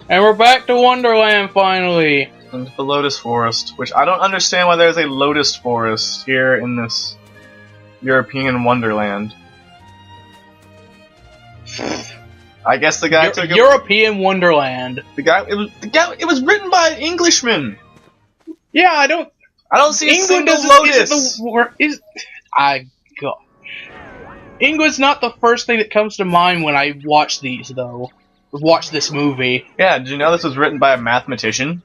And we're back to Wonderland finally. And the Lotus Forest, which I don't understand why there's a Lotus Forest here in this European Wonderland. I guess the guy took European Wonderland. It was written by an Englishman. Yeah, I don't see England a single Lotus. England's not the first thing that comes to mind when I watch these, though. Watch this movie. Yeah, did you know this was written by a mathematician?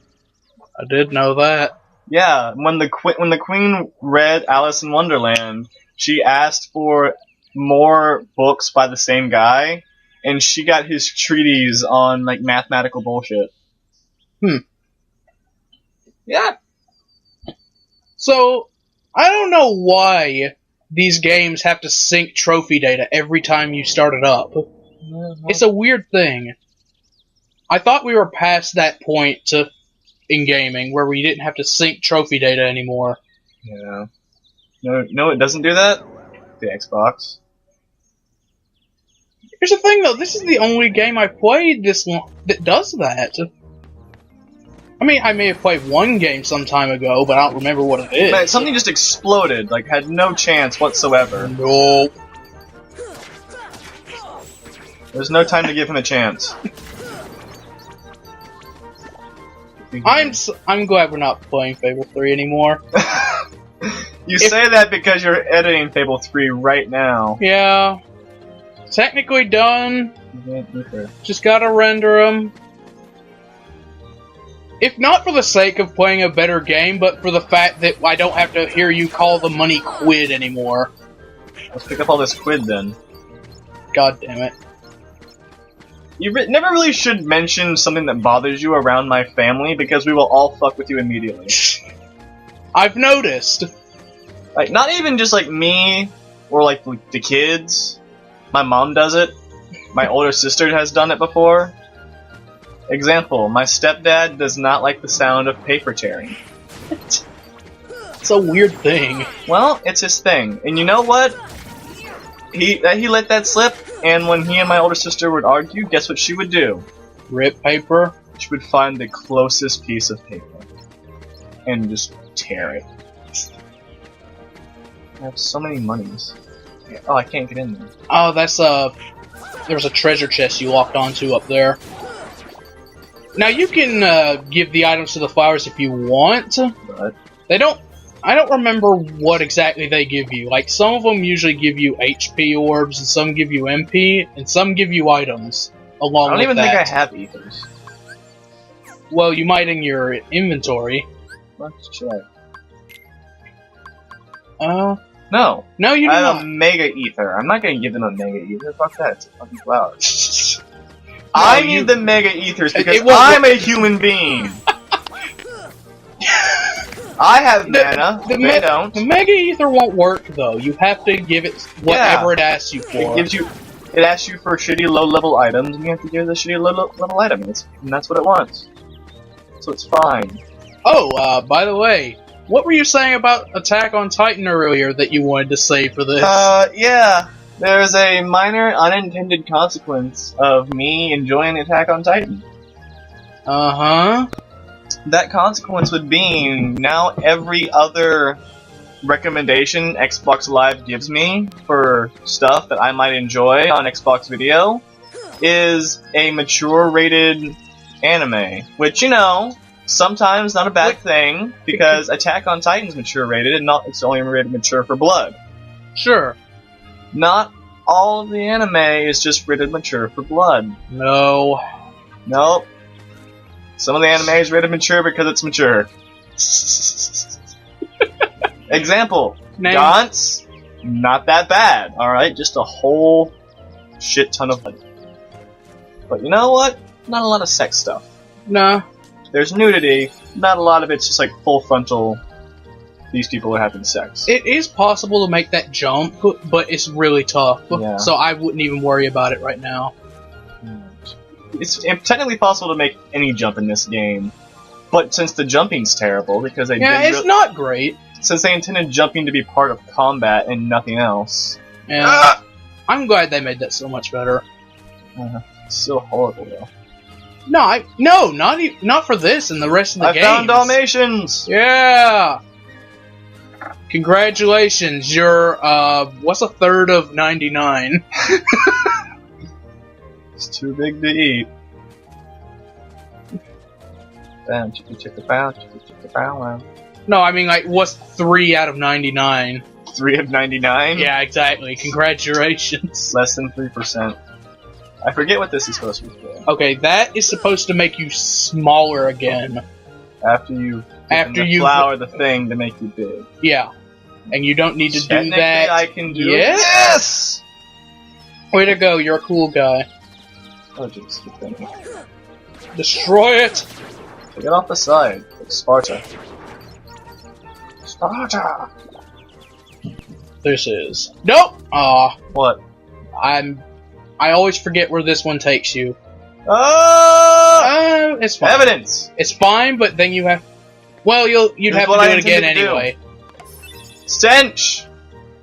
I did know that. Yeah, when the Queen read Alice in Wonderland, she asked for more books by the same guy, and she got his treatise on like mathematical bullshit. Yeah. So, I don't know why these games have to sync trophy data every time you start it up. It's a weird thing. I thought we were past that point in gaming where we didn't have to sync trophy data anymore. Yeah. No, it doesn't do that. The Xbox. Here's the thing, though. This is the only game I've played this long that does that. I mean, I may have played one game some time ago, but I don't remember what it is. Man, something just exploded. Like, had no chance whatsoever. Nope. There's no time to give him a chance. I'm glad we're not playing Fable 3 anymore. You say that because you're editing Fable 3 right now. Yeah. Technically done. Okay. Just gotta render them. If not for the sake of playing a better game, but for the fact that I don't have to hear you call the money quid anymore. Let's pick up all this quid then. God damn it. You never really should mention something that bothers you around my family, because we will all fuck with you immediately. I've noticed. Like, not even just like me, or like the kids. My mom does it. My older sister has done it before. Example, my stepdad does not like the sound of paper tearing. It's a weird thing. Well, it's his thing. And you know what? He let that slip, and when he and my older sister would argue, guess what she would do? Rip paper? She would find the closest piece of paper and just tear it. I have so many monies. Oh, I can't get in there. Oh, that's there's a treasure chest you locked onto up there. Now you can give the items to the flowers if you want. But I don't remember what exactly they give you. Like, some of them usually give you HP orbs, and some give you MP, and some give you items along with that. I don't even think I have ethers. Well, you might in your inventory. Let's check. No. No, you do I not. have a mega ether. I'm not gonna give them a mega ether. Fuck that. It's a fucking flower. I need the mega ethers because I'm a human being. I have mana. They don't. The Mega Ether won't work though. You have to give it whatever it asks you for. It asks you for shitty low-level items, and you have to give it a shitty low-level item, and that's what it wants. So it's fine. Oh, by the way, what were you saying about Attack on Titan earlier that you wanted to say for this? Yeah. There's a minor unintended consequence of me enjoying Attack on Titan. Uh-huh. That consequence would be now every other recommendation Xbox Live gives me for stuff that I might enjoy on Xbox Video is a mature-rated anime. Which, you know, sometimes not a bad thing, because Attack on Titan's mature-rated, and it's only rated mature for blood. Sure. Not all of the anime is just rated mature for blood. No. Nope. Some of the anime is rated mature because it's mature. Example. Gantz, not that bad, alright? Just a whole shit ton of blood. But you know what? Not a lot of sex stuff. Nah. There's nudity, not a lot of it's just like full frontal, these people are having sex. It is possible to make that jump, but it's really tough. Yeah. So I wouldn't even worry about it right now. It's technically possible to make any jump in this game, but since the jumping's terrible, because it's not great. Since they intended jumping to be part of combat and nothing else. Yeah. I'm glad they made that so much better. It's still horrible though. No, not for this and the rest of the games. I found Dalmatians! Yeah! Congratulations, you're, what's a third of 99? It's too big to eat. Damn, chicka pow. No, I mean, like, what's 3 out of 99? 3 of 99? Yeah, exactly. Congratulations. Less than 3%. I forget what this is supposed to be for. Okay, that is supposed to make you smaller again. After you flour the thing to make you big. Yeah. And you don't need to do that. I can do it. Yes! Way to go, you're a cool guy. Oh, jeez. Destroy it! Get off the side. Like Sparta. Sparta! This is... Nope! Aw. What? I always forget where this one takes you. It's fine. Evidence! It's fine, but then you have... Well, you'd have to do it again anyway. Stench!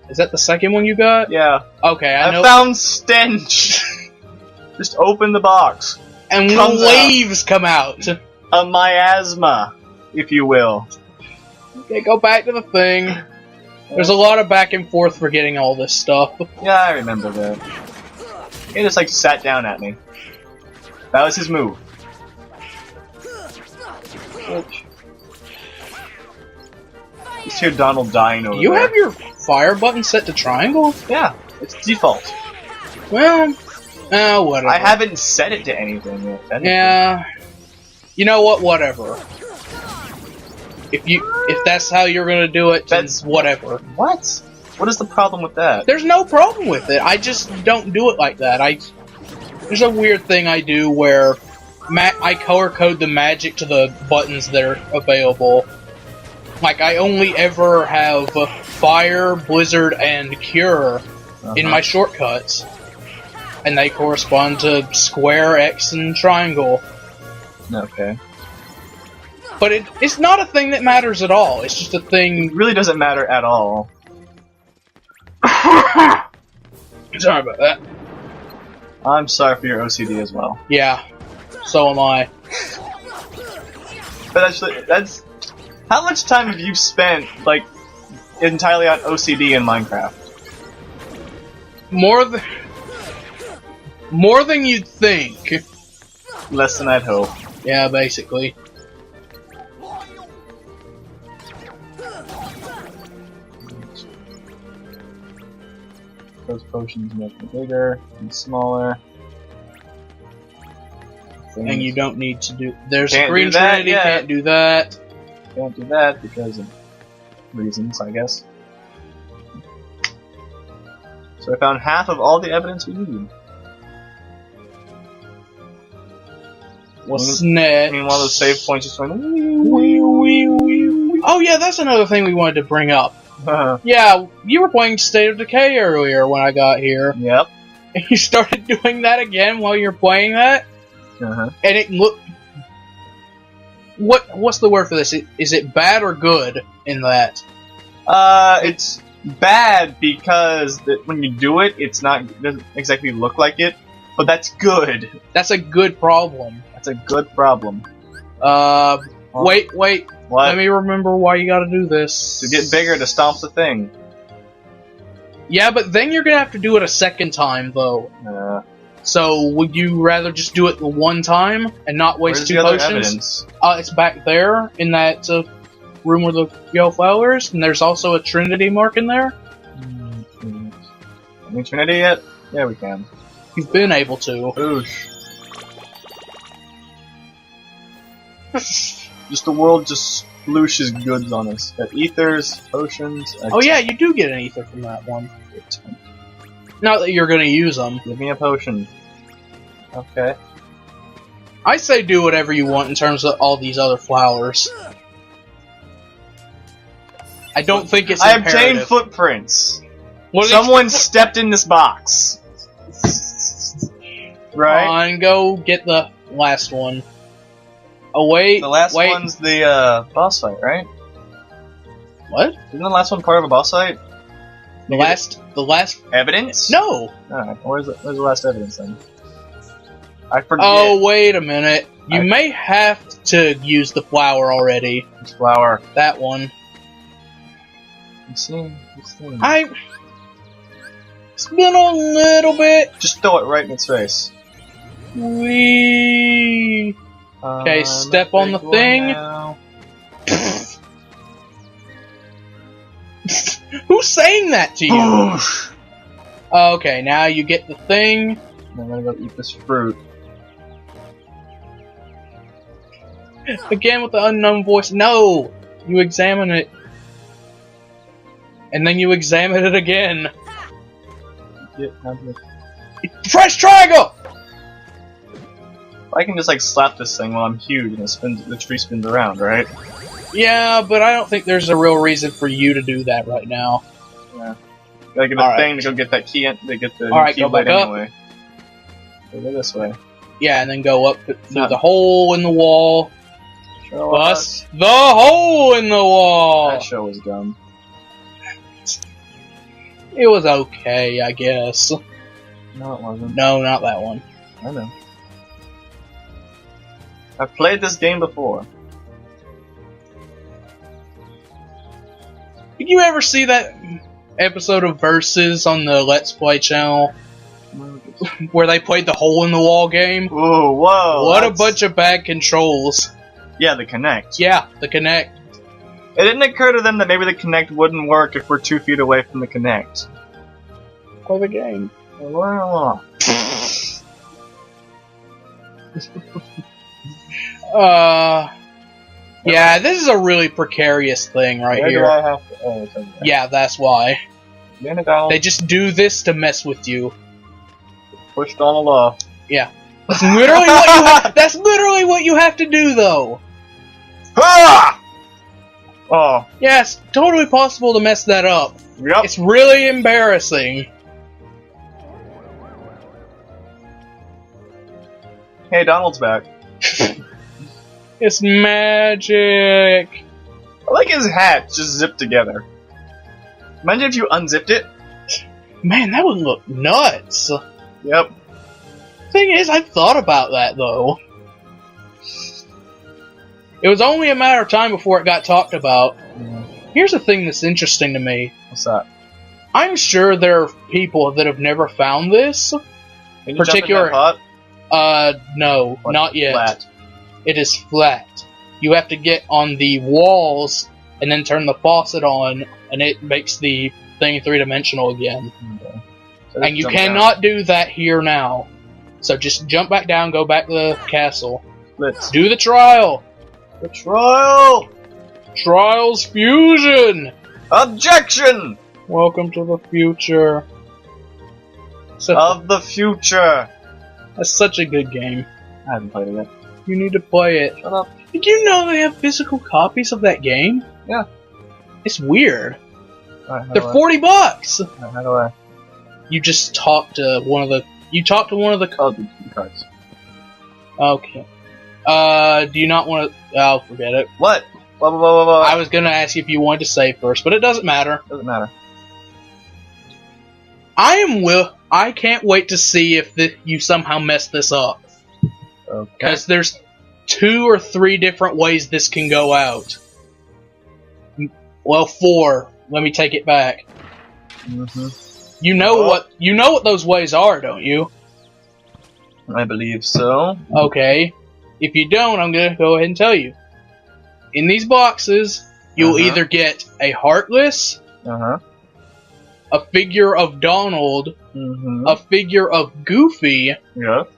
Is that the second one you got? Yeah. Okay, I know. I found stench! Just open the box. And waves come out. A miasma, if you will. Okay, go back to the thing. There's a lot of back and forth for getting all this stuff. Yeah, I remember that. He just like sat down at me. That was his move. Just hear Donald dying over there. You have your fire button set to triangle? Yeah, it's default. Well, whatever. I haven't set it to anything yet. Yeah. You know what? Whatever. If that's how you're gonna do it, that's whatever. What? What is the problem with that? There's no problem with it. I just don't do it like that. There's a weird thing I do where I color code the magic to the buttons that are available. Like, I only ever have Fire, Blizzard, and Cure in my shortcuts. And they correspond to Square, X, and Triangle. Okay. But it's not a thing that matters at all. It's just a thing... It really doesn't matter at all. Sorry about that. I'm sorry for your OCD as well. Yeah. So am I. But actually, that's... How much time have you spent, like, entirely on OCD in Minecraft? More than you'd think. Less than I'd hope. Yeah, basically. Those potions make me bigger and smaller. And you don't need to do... There's Can't Green do that Trinity, yet. can't do that. Can't do that because of reasons, I guess. So I found half of all the evidence we need. What's next? I mean, one of those save points just went... Oh yeah, that's another thing we wanted to bring up. Yeah, you were playing State of Decay earlier when I got here. Yep. And you started doing that again while you're playing that? And it looked... What's the word for this? Is it bad or good in that? It's bad because when you do it, it doesn't exactly look like it, but that's good. That's a good problem. That's a good problem. Wait. What? Let me remember why you gotta do this. To get bigger, to stomp the thing. Yeah, but then you're gonna have to do it a second time, though. So, would you rather just do it the one time and not waste 2 potions? Evidence? It's back there in that room with the yellow flowers, and there's also a Trinity mark in there. Can we Trinity yet? Yeah, we can. You've been able to. Oosh. Just the world just splooshes goods on us. Got ethers, potions. Oh yeah, you do get an ether from that one. Not that you're gonna use them. Give me a potion. Okay. I say do whatever you want in terms of all these other flowers. I don't think it's imperative. I obtained footprints. What Someone stepped in this box. Right? Come on, go get the last one. Oh wait, the last one's the boss fight, right? What? Isn't the last one part of a boss fight? The last evidence? No. Alright, where's the last evidence then? I forget. Oh, wait a minute. You may have to use the flower already. This flower. That one. It's in. It's been a little bit. Just throw it right in its face. Wee. Okay, step on the thing. Who's saying that to you? Okay, now you get the thing. I'm gonna go eat this fruit. Again with the unknown voice. No! You examine it. And then you examine it again. Fresh triangle! I can just like slap this thing while I'm huge and it spins, the tree spins around, right? Yeah, but I don't think there's a real reason for you to do that right now. Yeah. Gotta get a thing to go get that key, to get the keyblade anyway. Go this way. Yeah, and then go up through the hole in the wall. Bust the hole in the wall! That show was dumb. It was okay, I guess. No, it wasn't. No, not that one. I know. I've played this game before. Did you ever see that episode of Versus on the Let's Play channel? Where they played the hole in the wall game? Ooh, whoa! What a bunch of bad controls. Yeah, the Kinect. Yeah, the Kinect. It didn't occur to them that maybe the Kinect wouldn't work if we're 2 feet away from the Kinect. Play the game. Yeah, this is a really precarious thing right Where here. do I have to? Oh, it's over there. Yeah, that's why. They just do this to mess with you. Pushed on a law. Yeah. That's literally what you that's literally what you have to do, though. Ah! Oh. Yeah, it's totally possible to mess that up. Yep. It's really embarrassing. Hey, Donald's back. It's magic. I like his hat just zipped together. Imagine if you unzipped it. Man, that would look nuts. Yep. Thing is, I thought about that, though. It was only a matter of time before it got talked about. Here's the thing that's interesting to me. What's that? I'm sure there are people that have never found this. Can you jump in that pot? No, not yet. Flat. It is flat. You have to get on the walls and then turn the faucet on, and it makes the thing three-dimensional again. Okay. So And you cannot do that here now. So just jump back down, go back to the castle. Let's do the trial! The trial! Trials Fusion! Objection! Welcome to the future. Of the future! That's such a good game. I haven't played it yet. You need to play it. Shut up. Did you know they have physical copies of that game? Yeah. It's weird. Right, They're $40 bucks! How do I? You just talk to one of the... You talk to one of the... Oh, the cards. Okay. Do you not want to... Oh, forget it. What? Whoa. I was gonna ask you if you wanted to save first, but it doesn't matter. Doesn't matter. I can't wait to see if you somehow mess this up. Okay. Because there's 2 or 3 different ways this can go out. Well, 4. Let me take it back. Mm-hmm. You know what those ways are, don't you? I believe so. Okay. If you don't, I'm gonna go ahead and tell you. In these boxes, you'll either get a Heartless, a figure of Donald, a figure of Goofy,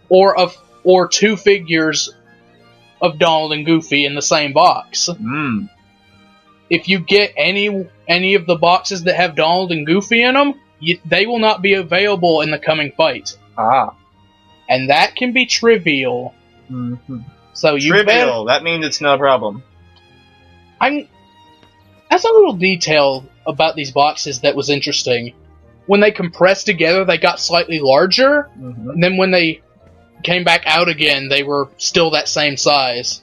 or 2 figures of Donald and Goofy in the same box. If you get any of the boxes that have Donald and Goofy in them, they will not be available in the coming fight. And that can be trivial. So you trivial. That means it's no problem. That's a little detail about these boxes that was interesting. When they compressed together, they got slightly larger. And then when they came back out again, they were still that same size.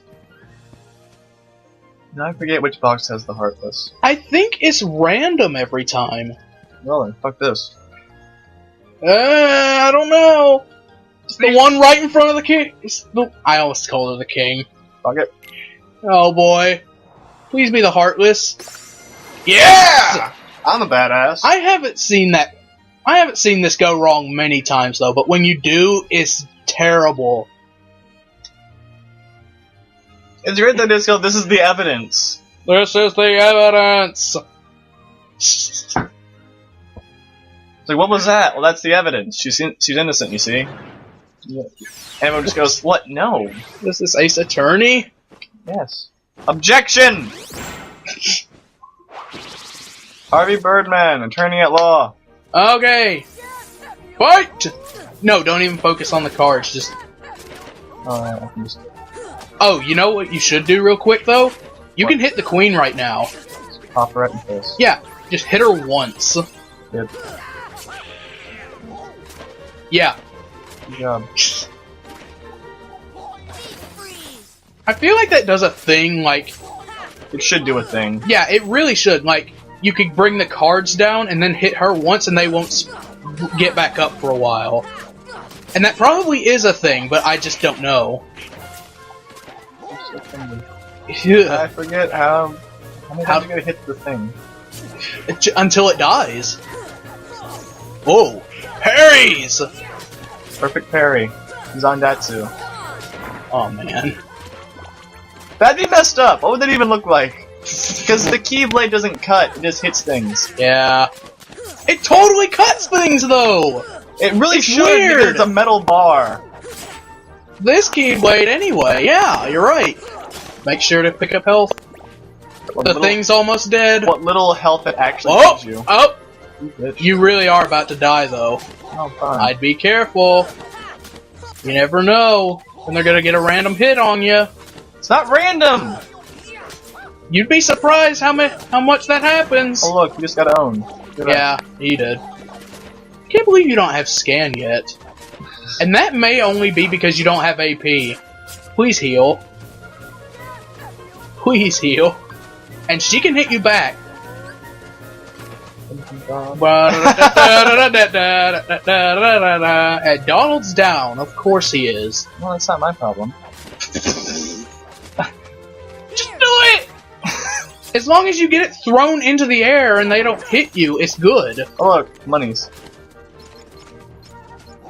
Now I forget which box has the Heartless. I think it's random every time. Well then, fuck this. I don't know. It's the one right in front of the king. I almost called her the king. Fuck it. Oh boy. Please be the Heartless. Yes! Yeah! I'm a badass. I haven't seen that. I haven't seen this go wrong many times though, but when you do, it's terrible. It's great that this is the evidence. This is the evidence. It's like, what was that? Well, that's the evidence. She's innocent, you see. Yeah. Everyone just goes, what? No. This is Ace Attorney? Yes. Objection! Harvey Birdman, attorney at law. Okay. Fight! No, don't even focus on the cards. Just. I can just... Oh, you know what you should do real quick though? You can hit the queen right now. Pop her right in the face. Yeah, just hit her once. Good. Yeah. Good job. I feel like that does a thing, like... It should do a thing. Yeah, it really should. Like, you could bring the cards down and then hit her once and they won't get back up for a while. And that probably is a thing, but I just don't know. I forget how many times you gotta hit the thing. Until it dies. Whoa. Parries! Perfect parry. Zandatsu. Oh, man. That'd be messed up. What would that even look like? Because the Keyblade doesn't cut, it just hits things. Yeah. It totally cuts things, though! It really It's should, weird. because it's a metal bar. This Keyblade, anyway. Yeah, you're right. Make sure to pick up health. The thing's almost dead. What little health it actually gives you. Oh! You really are about to die, though. Oh, fine. I'd be careful. You never know when they're gonna get a random hit on you. It's not random! You'd be surprised how much that happens. Oh look, you just got owned. Yeah, he did. Can't believe you don't have scan yet. And that may only be because you don't have AP. Please heal. Please heal. And she can hit you back. And Donald's down. Of course he is. Well, that's not my problem. Just do it! As long as you get it thrown into the air and they don't hit you, it's good. Oh look, monies.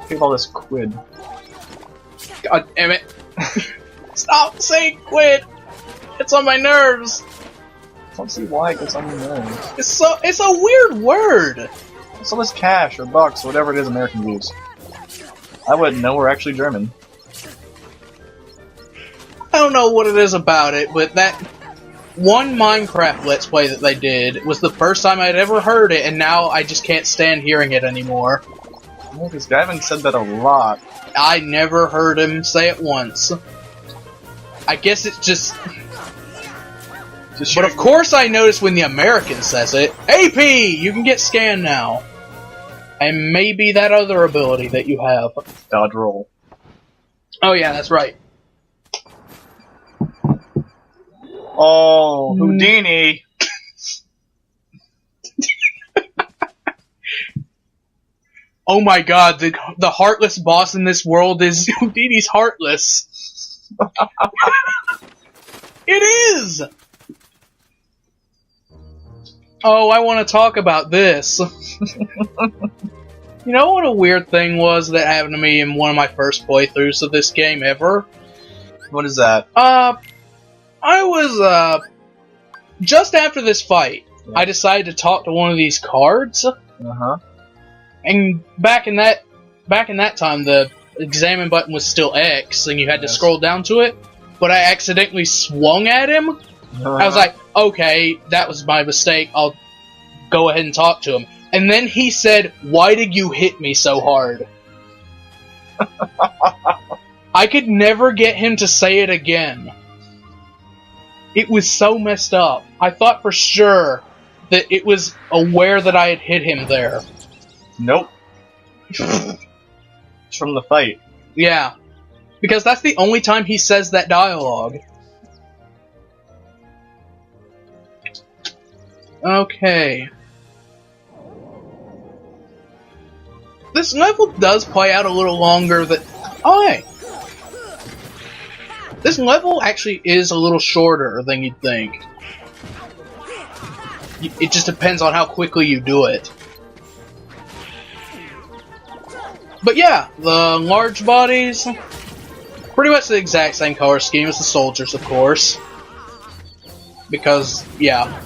Give all this quid. God damn it. Stop saying quid! It's on my nerves. I don't see why it gets on your nerves. It's a weird word. So is cash or bucks or whatever it is American use. I wouldn't know, we're actually German. I don't know what it is about it, but that one Minecraft Let's Play that they did was the first time I'd ever heard it, and now I just can't stand hearing it anymore. Yeah, because Gavin said that a lot. I never heard him say it once. I guess it's just... But of course I notice when the American says it. AP! You can get scanned now. And maybe that other ability that you have. Dodge roll. Oh yeah, that's right. Oh, Houdini! Oh my god, the heartless boss in this world is Houdini's heartless. It is! Oh, I want to talk about this. You know what a weird thing was that happened to me in one of my first playthroughs of this game ever? What is that? I was, just after this fight, I decided to talk to one of these cards. Uh-huh. And back in that time, the examine button was still X, and you had to scroll down to it. But I accidentally swung at him. I was like, okay, that was my mistake. I'll go ahead and talk to him. And then he said, "Why did you hit me so hard?" I could never get him to say it again. It was so messed up. I thought for sure that it was aware that I had hit him there. Nope. It's from the fight. Yeah. Because that's the only time he says that dialogue. Okay. This level does play out a little longer Oh, hey. This level actually is a little shorter than you'd think. It just depends on how quickly you do it. But yeah, the large bodies, pretty much the exact same color scheme as the soldiers, of course. Because, yeah,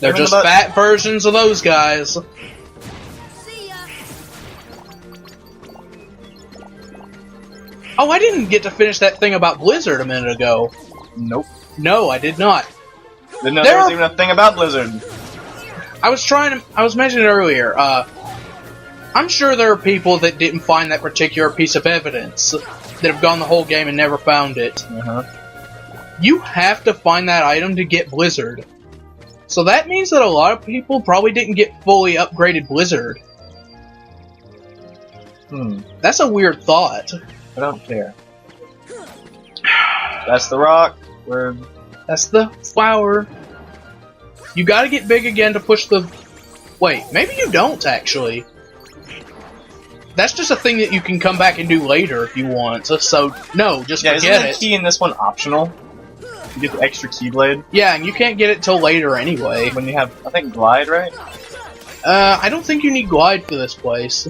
they're just fat versions of those guys. Oh, I didn't get to finish that thing about Blizzard a minute ago. Nope. No, I did not. Didn't know there was even a thing about Blizzard. I was mentioning earlier, I'm sure there are people that didn't find that particular piece of evidence, that have gone the whole game and never found it. You have to find that item to get Blizzard. So that means that a lot of people probably didn't get fully upgraded Blizzard. That's a weird thought. I don't care. That's the rock. That's the flower. You gotta get big again to push the... Wait, maybe you don't, actually. That's just a thing that you can come back and do later if you want. So, no, just forget it. Isn't the key in this one optional? You get the extra keyblade? Yeah, and you can't get it till later anyway. When you have, I think, glide, right? I don't think you need glide for this place.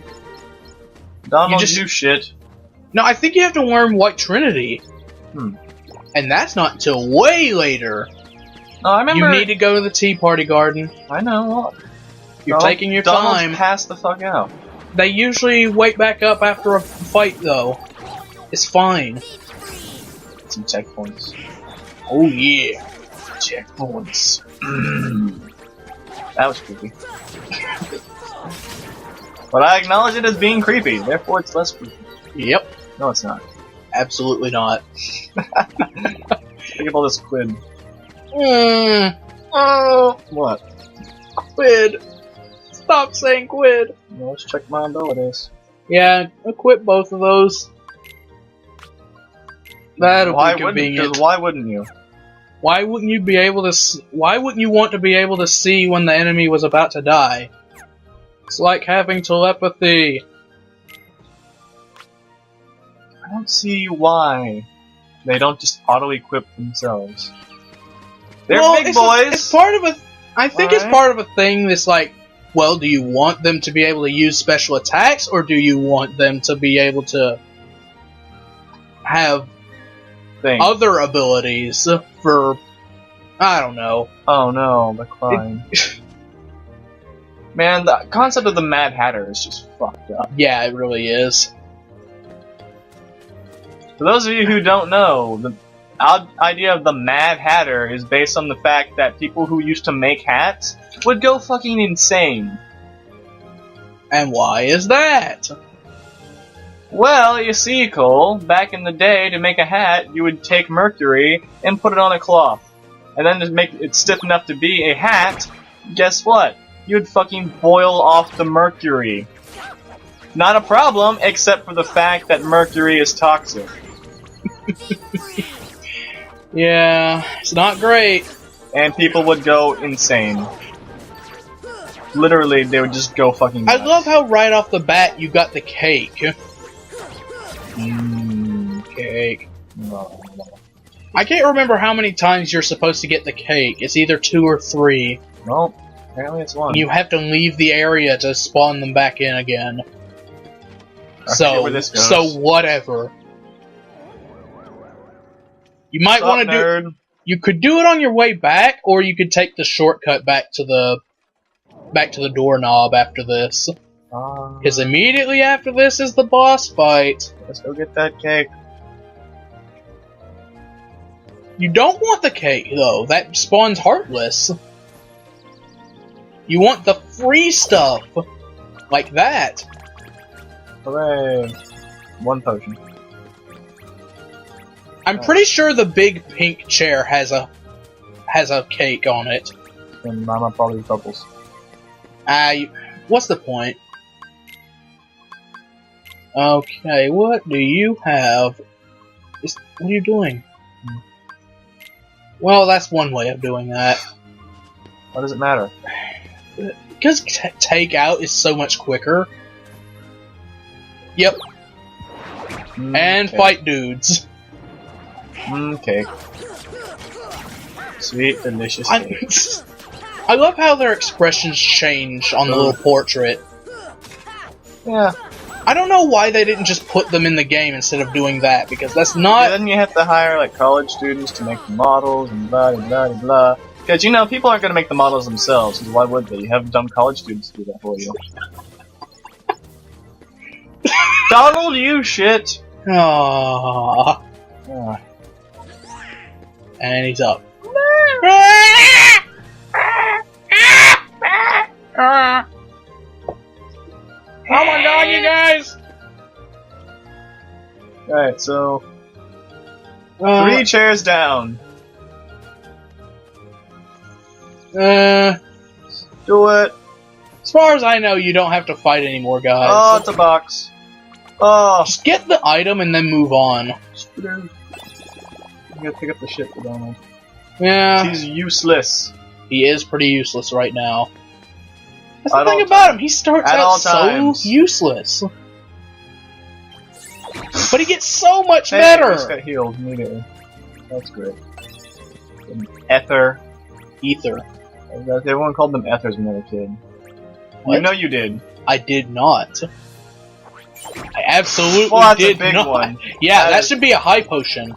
Don't do shit. No, I think you have to learn White Trinity. And that's not until way later. No, I remember... You need to go to the Tea Party Garden. I know. You're taking your time. Pass the fuck out. They usually wake back up after a fight, though. It's fine. Some checkpoints. Oh, yeah. Checkpoints. That was creepy. But I acknowledge it as being creepy, therefore it's less creepy. Yep. No, it's not. Absolutely not. Think of all this quid. Oh, what? Quid. Stop saying quid. Well, let's check my abilities. Yeah, equip both of those. That'll be convenient. Why wouldn't you? Why wouldn't you be able to? Why wouldn't you want to be able to see when the enemy was about to die? It's like having telepathy. I don't see why they don't just auto-equip themselves. They're big boys. It's part of a. I think it's part of a thing that's like, well, do you want them to be able to use special attacks, or do you want them to be able to have other abilities for? I don't know. Oh no, the crime. Man, the concept of the Mad Hatter is just fucked up. Yeah, it really is. For those of you who don't know, the idea of the Mad Hatter is based on the fact that people who used to make hats would go fucking insane. And why is that? Well, you see, Cole, back in the day, to make a hat, you would take mercury and put it on a cloth. And then to make it stiff enough to be a hat, guess what? You'd fucking boil off the mercury. Not a problem, except for the fact that mercury is toxic. Yeah, it's not great. And people would go insane. Literally, they would just go fucking nuts. I love how right off the bat you got the cake. Cake. I can't remember how many times you're supposed to get the cake. It's either 2 or 3. Well, apparently it's 1. You have to leave the area to spawn them back in again. So whatever. You might want to do. You could do it on your way back, or you could take the shortcut back to the doorknob after this. Because immediately after this is the boss fight. Let's go get that cake. You don't want the cake though. That spawns heartless. You want the free stuff, like that. Hooray! 1 potion. I'm pretty sure the big pink chair has a cake on it. And mama probably bubbles. What's the point? Okay, what do you have? What are you doing? Well, that's one way of doing that. Why does it matter? Because takeout is so much quicker. Yep. And fight dudes. Okay. Sweet, delicious. I love how their expressions change on the little portrait. Yeah. I don't know why they didn't just put them in the game instead of doing that, because that's not... Yeah, then you have to hire, like, college students to make the models and blah, blah, blah, blah. Because, you know, people aren't going to make the models themselves, because why would they? You have dumb college students do that for you. Donald, you shit! Aww. Ah. And he's up. Oh my god, you guys! Alright, so... 3 chairs down. Do it. As far as I know, you don't have to fight anymore, guys. Oh, it's a box. Oh. Just get the item and then move on. You gotta pick up the shit for Donald. Yeah. He's useless. He is pretty useless right now. That's At the thing all about him, he starts At out all so times. useless. But he gets so much Hey, better! I just got healed immediately. That's great. Ether. Ether. Everyone called them Ethers when they were a kid. What? You know you did. I did not. I absolutely Well, that's did a big not. one. Yeah, that is- should be a high potion.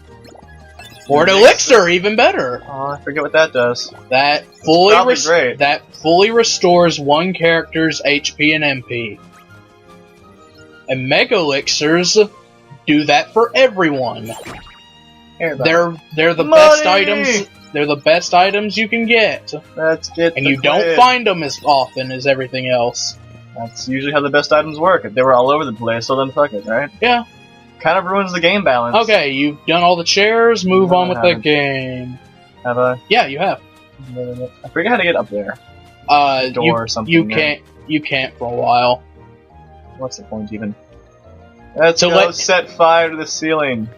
Or an elixir, even better. Oh, I forget what that does. That probably great. fully restores one character's HP and MP. And mega elixirs do that for everyone. They're the best items. They're the best items you can get. Let's get And the you don't quid. find them as often as everything else. That's usually how the best items work. If they were all over the place, so then fuck it, right? Yeah. Kind of ruins the game balance. Okay, you've done all the chairs. Move No, on I with the haven't. game. Have I? Yeah, you have. I forget how to get up there. Door or something. You there. can't for a while. What's the point even? Let's So go set fire to the ceiling.